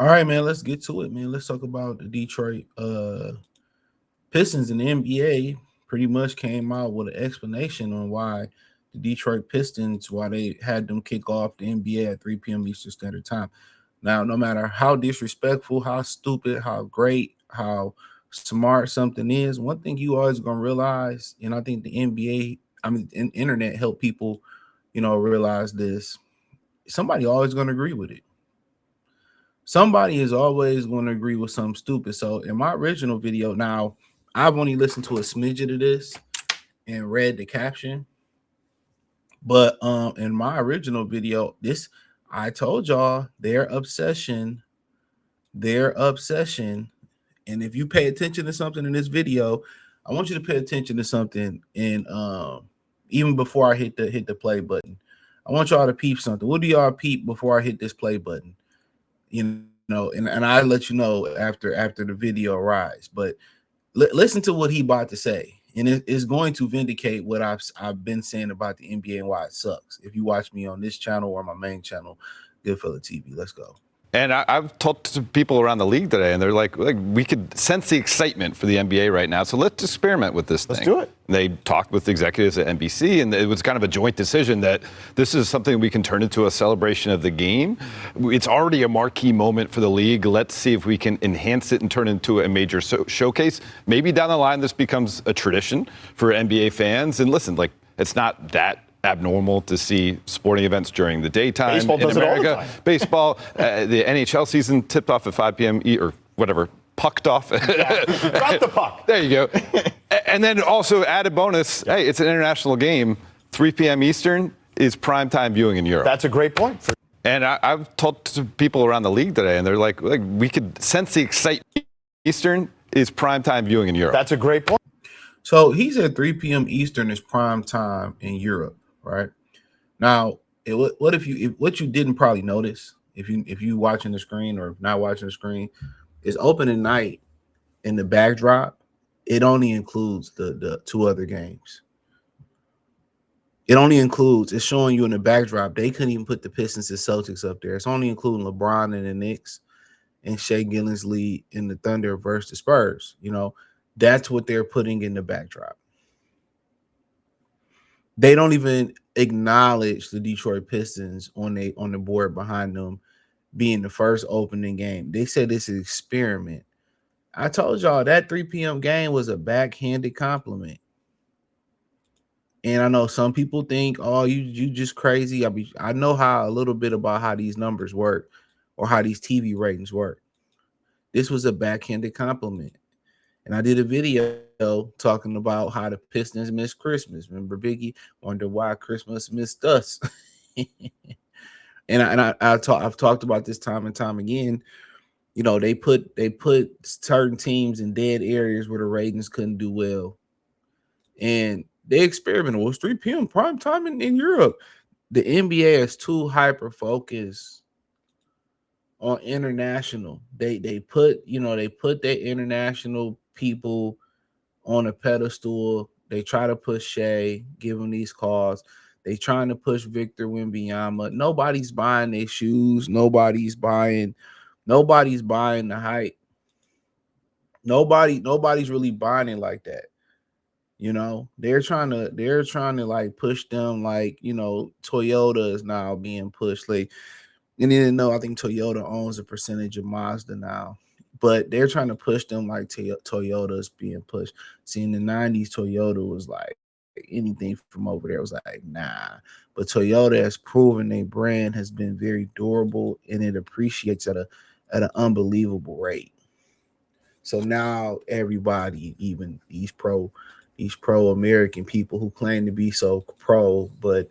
All right, man. Let's get to it, man. Let's talk about the Detroit Pistons in the NBA. Pretty much came out with an explanation on why the Detroit Pistons, why they had them kick off the NBA at 3 p.m. Eastern Standard Time. Now, no matter how disrespectful, how stupid, how great, how smart something is, one thing you always gonna realize, and I think the NBA, internet help people, realize this. Somebody always gonna agree with it. Somebody is always going to agree with something stupid. So in my original video, now I've only listened to a smidget of this and read the caption. But in my original video, this I told y'all their obsession, and if you pay attention to something in this video, I want you to pay attention to something. And even before I hit the play button, I want y'all to peep something. What do y'all peep before I hit this play button? And I let you know after the video arrives. But listen to what he about to say, and it's going to vindicate what I've been saying about the NBA and why it sucks. If you watch me on this channel or my main channel, Goodfella TV, let's go. And I've talked to people around the league today, and they're like, we could sense the excitement for the NBA right now, so let's experiment with this thing. Let's do it. And they talked with executives at NBC, and it was kind of a joint decision that this is something we can turn into a celebration of the game. It's already a marquee moment for the league. Let's see if we can enhance it and turn it into a major showcase. Maybe down the line this becomes a tradition for NBA fans. And listen, it's not that abnormal to see sporting events during the daytime Baseball in does it all the America. time. Baseball, the NHL season tipped off at 5 p.m. or whatever, pucked off. Got the puck. There you go. And then also added bonus, hey, it's an international game. 3 p.m. Eastern is primetime viewing in Europe. That's a great point. And I've talked to people around the league today, and they're like, we could sense the excitement. Eastern is primetime viewing in Europe. That's a great point. So he said 3 p.m. Eastern is prime time in Europe. Right now, what you didn't probably notice if you watching the screen or not watching the screen is opening night in the backdrop. It only includes the two other games. It's showing you in the backdrop. They couldn't even put the Pistons and Celtics up there. It's only including LeBron and the Knicks and Shea Gillensley in the Thunder versus the Spurs. That's what they're putting in the backdrop. They don't even acknowledge the Detroit Pistons on the board behind them being the first opening game. They said it's an experiment. I told y'all that 3 p.m. game was a backhanded compliment. And I know some people think, oh, you just crazy. I know a little bit about how these numbers work or how these TV ratings work. This was a backhanded compliment. And I did a video talking about how the Pistons missed Christmas. Remember Biggie? Wonder why Christmas missed us. I've talked about this time and time again. They put certain teams in dead areas where the ratings couldn't do well. And they experimented. It was 3 p.m. prime time in Europe. The NBA is too hyper focused on international. They put their international people on a pedestal. They try to push Shea, give him these calls. They trying to push Victor Wembanyama. Nobody's buying their shoes. Nobody's buying the hype. Nobody's really buying it like that. They're trying to like push them like, Toyota is now being pushed. Like, you need to know, I think Toyota owns a percentage of Mazda now, but they're trying to push them like Toyota is being pushed. See, in the 90s, Toyota was like anything from over there was like, nah. But Toyota has proven their brand has been very durable and it appreciates at an unbelievable rate. So now everybody, even these pro-American people who claim to be so pro, but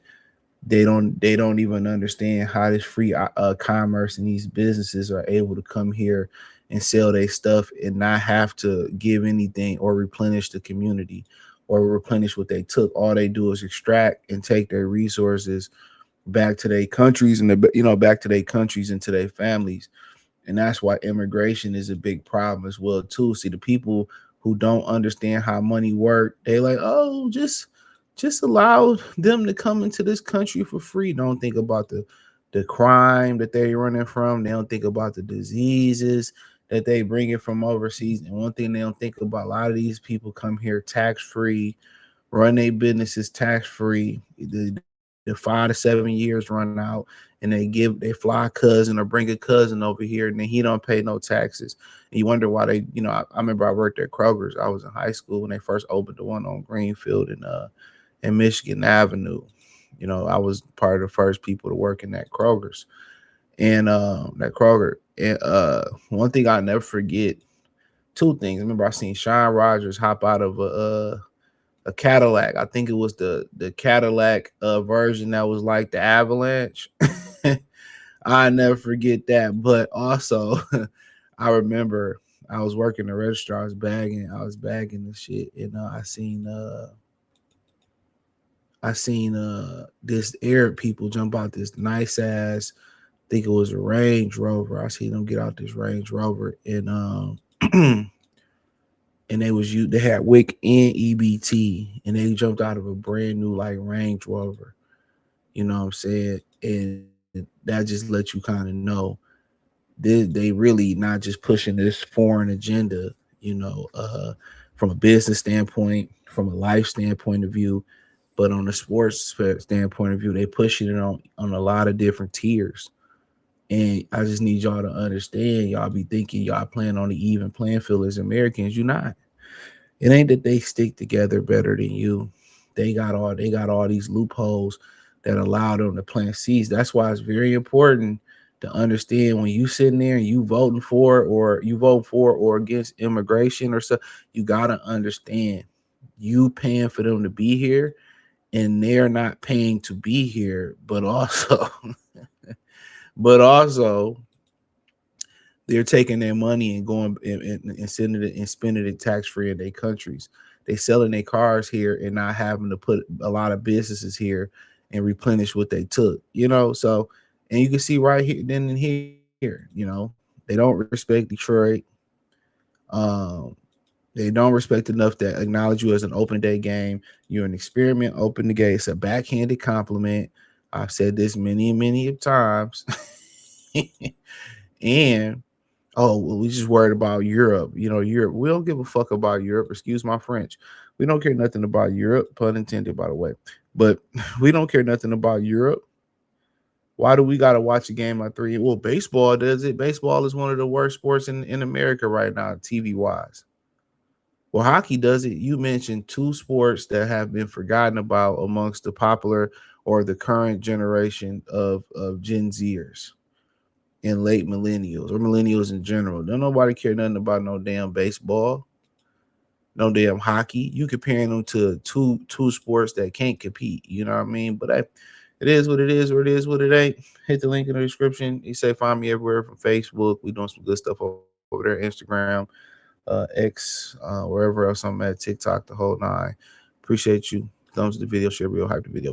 they don't even understand how this free commerce and these businesses are able to come here and sell their stuff and not have to give anything or replenish the community or replenish what they took. All they do is extract and take their resources back to their countries and back to their countries and to their families. And that's why immigration is a big problem as well too. See, the people who don't understand how money works, they like, oh, just allow them to come into this country for free. Don't think about the the crime that they're running from. They don't think about the diseases that they bring it from overseas. And one thing they don't think about, a lot of these people come here tax free, run their businesses tax free. The 5 to 7 years run out, and they fly a cousin or bring a cousin over here, and then he don't pay no taxes. And you wonder why they, I remember I worked at Kroger's. I was in high school when they first opened the one on Greenfield in Michigan Avenue. I was part of the first people to work in that Kroger's. And that Kroger. And one thing I'll never forget, two things. I remember I seen Shawn Rogers hop out of a Cadillac. I think it was the Cadillac version that was like the Avalanche. I never forget that. But also, I remember I was working the register. I was bagging the shit, and I seen this Arab people jump out this nice ass, I think it was a Range Rover. I seen them get out this Range Rover, and and they had WIC and EBT, and they jumped out of a brand new like Range Rover. You know what I'm saying? And that just lets you kind of know they really not just pushing this foreign agenda, from a business standpoint, from a life standpoint of view, but on a sports standpoint of view, they pushing it on a lot of different tiers. And I just need y'all to understand, y'all be thinking y'all playing on the even playing field as Americans. You're not. It ain't that they stick together better than you. They got all these loopholes that allow them to plant seeds. That's why it's very important to understand when you sitting there and you vote for or against immigration or so, you gotta understand you paying for them to be here, and they're not paying to be here, but also they're taking their money and going and sending it and spending it tax free in their countries. They selling their cars here and not having to put a lot of businesses here and replenish what they took. So, and you can see right here, then and here, they don't respect Detroit. They don't respect enough to acknowledge you as an open day game. You're an experiment, open the gate. It's a backhanded compliment. I've said this many, many times. And we just worried about Europe. Europe. We don't give a fuck about Europe. Excuse my French. We don't care nothing about Europe. Pun intended, by the way. But we don't care nothing about Europe. Why do we got to watch a game at 3? Well, baseball does it. Baseball is one of the worst sports in America right now, TV wise. Well, hockey does it. You mentioned two sports that have been forgotten about amongst the popular or the current generation of Gen Zers and late millennials or millennials in general. Don't nobody care nothing about no damn baseball, no damn hockey. You comparing them to two sports that can't compete. You know what I mean? But it is what it is, or it is what it ain't. Hit the link in the description. You say find me everywhere from Facebook. We doing some good stuff over there, Instagram, X, wherever else I'm at, TikTok, the whole nine. Appreciate you. Thumbs to the video, share real hype the video.